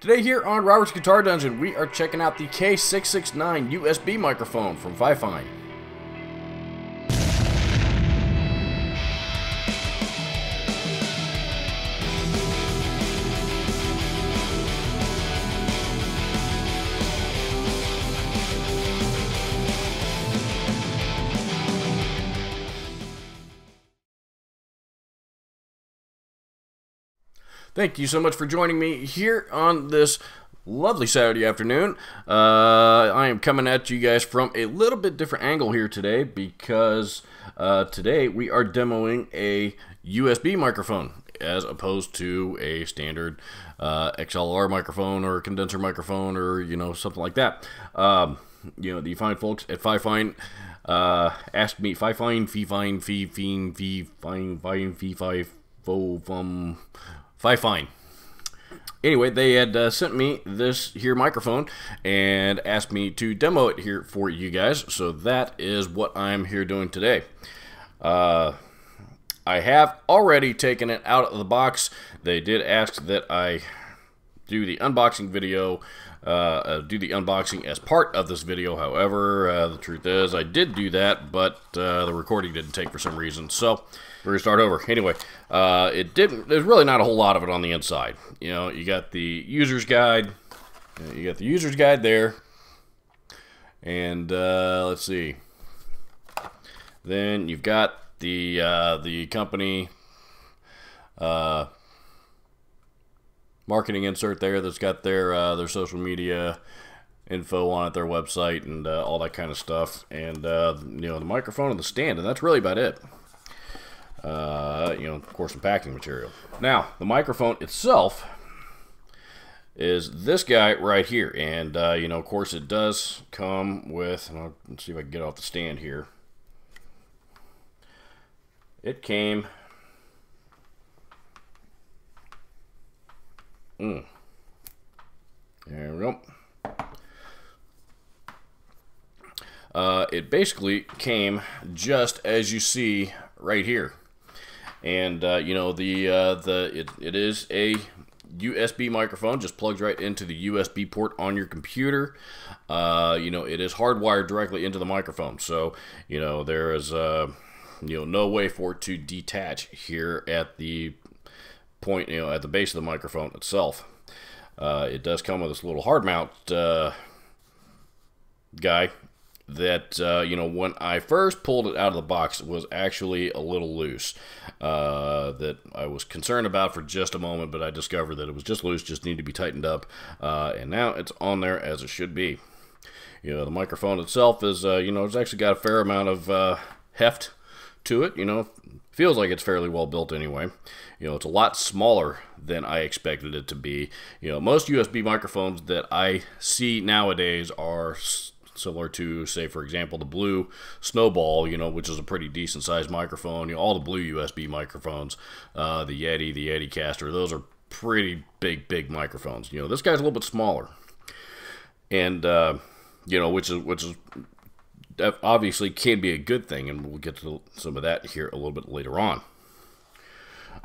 Today here on Robert's Guitar Dungeon, we are checking out the K669 USB microphone from Fifine. Thank you so much for joining me here on this lovely Saturday afternoon. I am coming at you guys from a little bit different angle here today because today we are demoing a USB microphone as opposed to a standard XLR microphone or condenser microphone or something like that. The fine folks at Fifine asked me Fifine Anyway, they had sent me this here microphone and asked me to demo it here for you guys. So that is what I'm here doing today. I have already taken it out of the box. They did ask that I do the unboxing video, do the unboxing as part of this video. However, the truth is I did do that, but the recording didn't take for some reason. So we're gonna start over. Anyway, there's really not a whole lot of it on the inside. You got the user's guide. You got the user's guide there. And let's see. Then you've got the company marketing insert there that's got their social media info on it, their website, and all that kind of stuff. And the microphone and the stand, and that's really about it. Of course, some packing material. Now, the microphone itself is this guy right here, and of course, it does come with. Let's see if I can get off the stand here. It came. There we go. It basically came just as you see right here. And it is a USB microphone, just plugs right into the USB port on your computer. It is hardwired directly into the microphone, so there is no way for it to detach here at the point, at the base of the microphone itself. It does come with this little hard mount guy that when I first pulled it out of the box, it was actually a little loose, that I was concerned about for just a moment, but I discovered that it was just loose, just needed to be tightened up, and now it's on there as it should be. The microphone itself is it's actually got a fair amount of heft to it. Feels like it's fairly well built anyway. It's a lot smaller than I expected it to be. Most USB microphones that I see nowadays are similar to, say, for example, the blue Snowball, which is a pretty decent sized microphone. All the blue USB microphones, the Yeti Caster, those are pretty big microphones. This guy's a little bit smaller, and which is obviously can be a good thing, and we'll get to some of that here a little bit later on.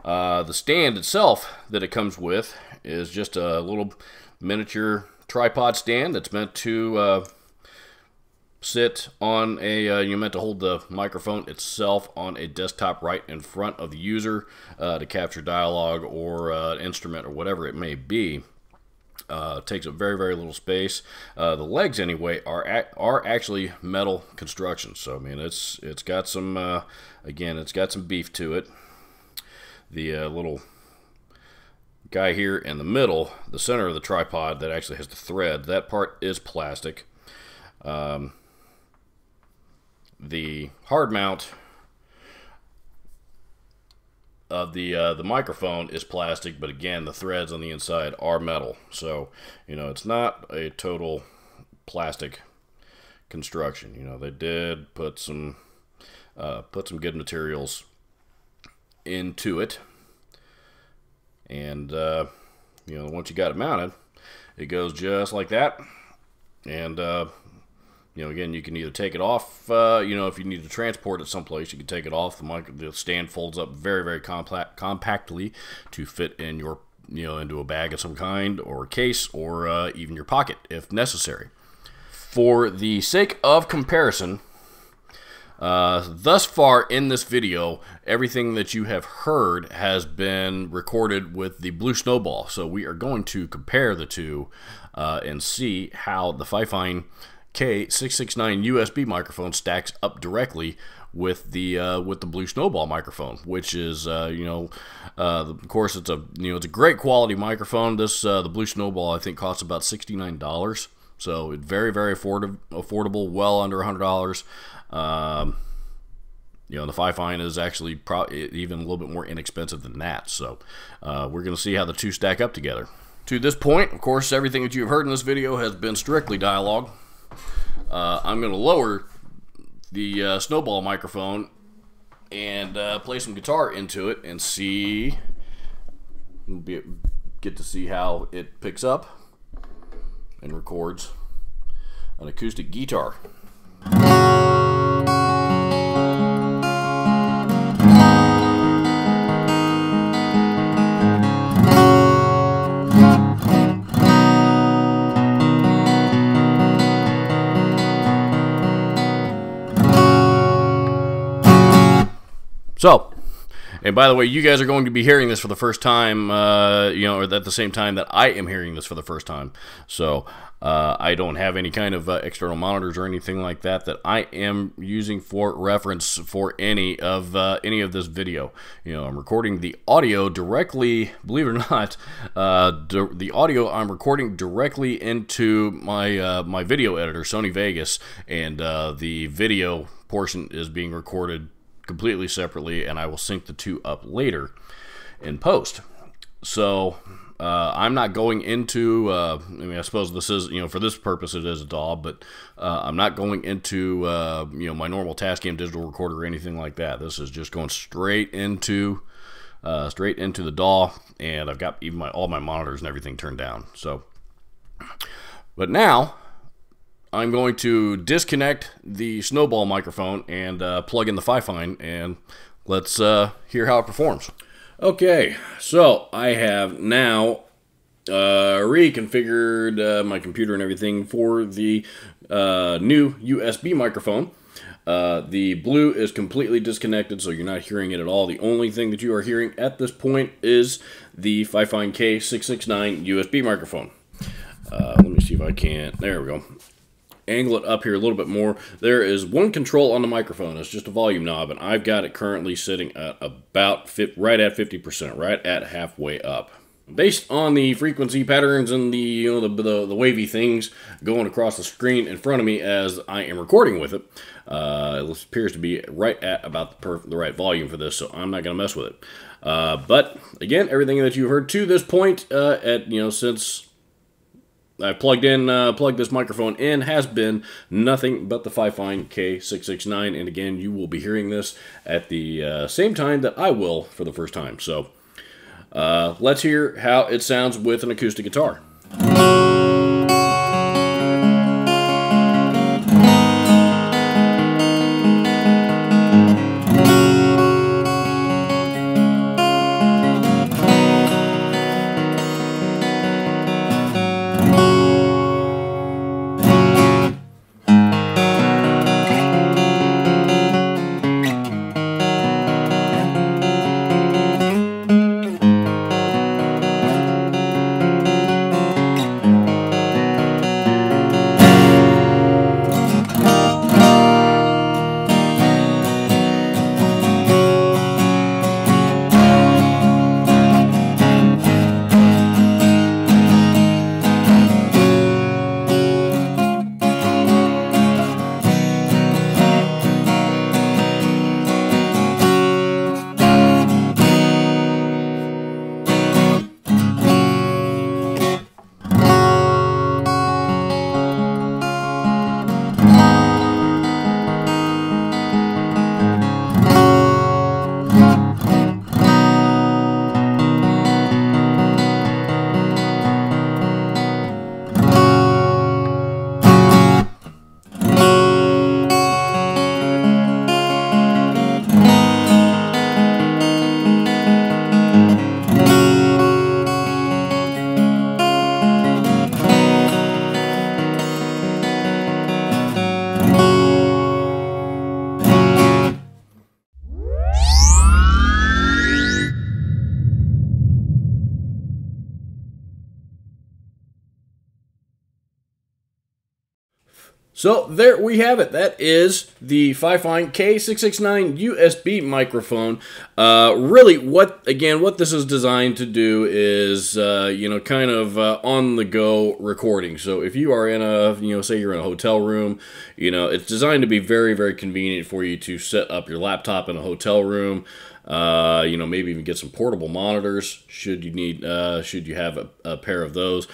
The stand itself that it comes with is just a little miniature tripod stand that's meant to sit on you're meant to hold the microphone itself on a desktop right in front of the user to capture dialogue or instrument or whatever it may be. It takes up very little space. The legs anyway are actually metal construction, so I mean it's got some again, it's got some beef to it. The little guy here in the middle, the center of the tripod that actually has the thread, that part is plastic. The hard mount of the microphone is plastic, but again, the threads on the inside are metal. So it's not a total plastic construction. They did put some good materials into it, and once you got it mounted, it goes just like that. And again, you can either take it off, if you need to transport it someplace, you can take it off. The stand folds up very compactly to fit in your into a bag of some kind, or a case, or even your pocket if necessary. For the sake of comparison, thus far in this video, everything that you have heard has been recorded with the Blue Snowball. So we are going to compare the two and see how the Fifine K669 USB microphone stacks up directly with the Blue Snowball microphone, which is of course it's a great quality microphone. This the Blue Snowball I think costs about $69, so it's very affordable, well under $100. The Fifine is actually probably even a little bit more inexpensive than that. So we're going to see how the two stack up together. To this point, of course, everything that you've heard in this video has been strictly dialogue. I'm going to lower the Snowball microphone and play some guitar into it and see, get to see how it picks up and records an acoustic guitar. So, and by the way, you guys are going to be hearing this for the first time, or at the same time that I am hearing this for the first time. So, I don't have any kind of external monitors or anything like that I am using for reference for any of this video. I'm recording the audio directly, believe it or not, the audio I'm recording directly into my video editor, Sony Vegas, and the video portion is being recorded completely separately, and I will sync the two up later in post. So I'm not going into I suppose this is, for this purpose it is a DAW, but I'm not going into my normal Tascam digital recorder or anything like that. This is just going straight into the DAW, and I've got even all my monitors and everything turned down. So, but now I'm going to disconnect the Snowball microphone and plug in the Fifine, and let's hear how it performs. Okay, so I have now reconfigured my computer and everything for the new USB microphone. The Blue is completely disconnected, so you're not hearing it at all. The only thing that you are hearing at this point is the Fifine K669 USB microphone. Let me see if I can. There we go. Angle it up here a little bit more. There is one control on the microphone. It's just a volume knob, and I've got it currently sitting at about right at 50%, right at halfway up. Based on the frequency patterns and the the wavy things going across the screen in front of me as I am recording with it, it appears to be right at about the right volume for this, so I'm not going to mess with it. But again, everything that you've heard to this point, since I plugged this microphone in, has been nothing but the Fifine K669, and again, you will be hearing this at the same time that I will for the first time. So let's hear how it sounds with an acoustic guitar. So there we have it. That is the Fifine K669 USB microphone. Really, what this is designed to do is, kind of on-the-go recording. So if you are in a, say you're in a hotel room, it's designed to be very, very convenient for you to set up your laptop in a hotel room. Maybe even get some portable monitors should you need, should you have a pair of those.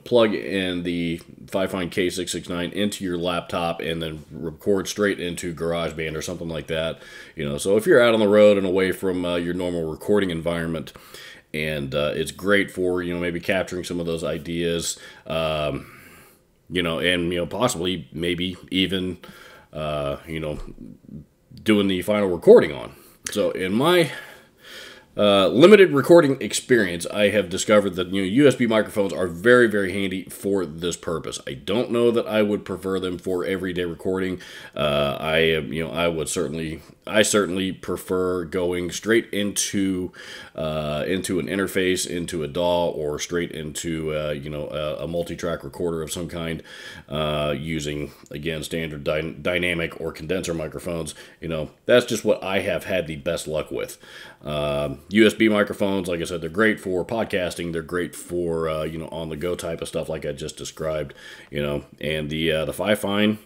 Plug in the Fifine K669 into your laptop and then record straight into GarageBand or something like that. So if you're out on the road and away from your normal recording environment, and it's great for maybe capturing some of those ideas, and possibly maybe even doing the final recording on. So in my limited recording experience, I have discovered that USB microphones are very, very handy for this purpose. I don't know that I would prefer them for everyday recording. I certainly prefer going straight into an interface, into a DAW, or straight into a multi-track recorder of some kind, using again standard dynamic or condenser microphones. That's just what I have had the best luck with. USB microphones, like I said, they're great for podcasting. They're great for on-the-go type of stuff, like I just described. And the Fifine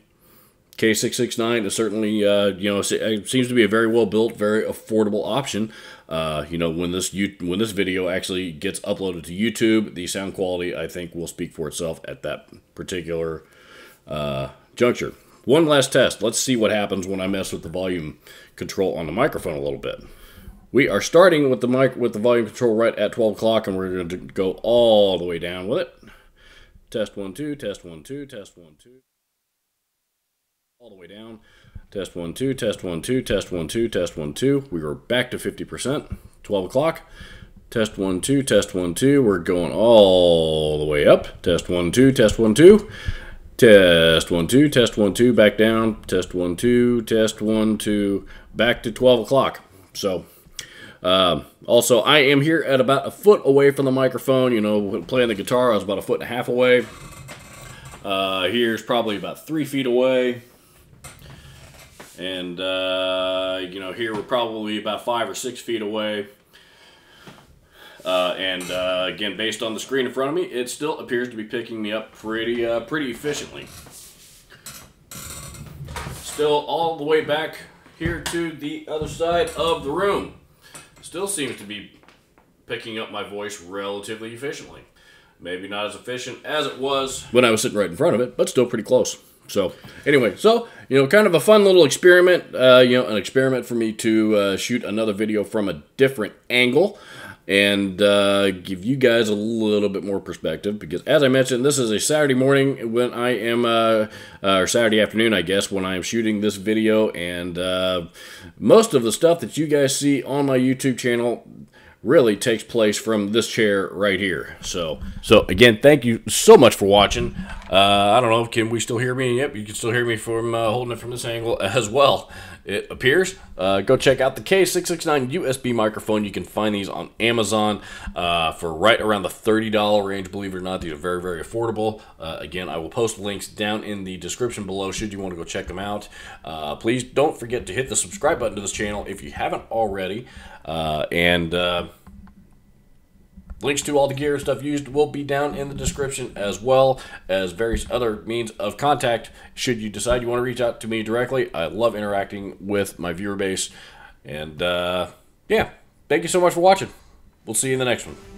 K669 is certainly, it seems to be a very well built, very affordable option. When this video actually gets uploaded to YouTube, the sound quality, I think, will speak for itself at that particular juncture. One last test. Let's see what happens when I mess with the volume control on the microphone a little bit. We are starting with the volume control right at 12 o'clock, and we're going to go all the way down with it. Test 1 2, test 1 2, test 1 2. All the way down. Test 1 2, test 1 2, test 1 2, test 1 2. We are back to 50%. 12 o'clock. Test 1 2, test 1 2. We're going all the way up. Test 1 2, test 1 2. Test 1 2, test 1 2. Back down. Test 1 2, test 1 2. Back to 12 o'clock. So, also, I am here at about a foot away from the microphone. Playing the guitar, I was about a foot and a half away. Here's probably about 3 feet away. And, here we're probably about 5 or 6 feet away. Again, based on the screen in front of me, it still appears to be picking me up pretty efficiently. Still all the way back here to the other side of the room. Still seems to be picking up my voice relatively efficiently. Maybe not as efficient as it was when I was sitting right in front of it, but still pretty close. So anyway, kind of a fun little experiment, an experiment for me to shoot another video from a different angle and give you guys a little bit more perspective, because as I mentioned, this is a Saturday morning when I am, or Saturday afternoon, I guess, when I am shooting this video, and most of the stuff that you guys see on my YouTube channel really takes place from this chair right here. So again, thank you so much for watching. I don't know, can we still hear me? Yep, you can still hear me from holding it from this angle as well, it appears. Go check out the K669 USB microphone. You can find these on Amazon for right around the $30 range. Believe it or not, these are very, very affordable. Again, I will post links down in the description below should you want to go check them out. Please don't forget to hit the subscribe button to this channel if you haven't already. Links to all the gear and stuff used will be down in the description, as well as various other means of contact should you decide you want to reach out to me directly. I love interacting with my viewer base. And yeah, thank you so much for watching. We'll see you in the next one.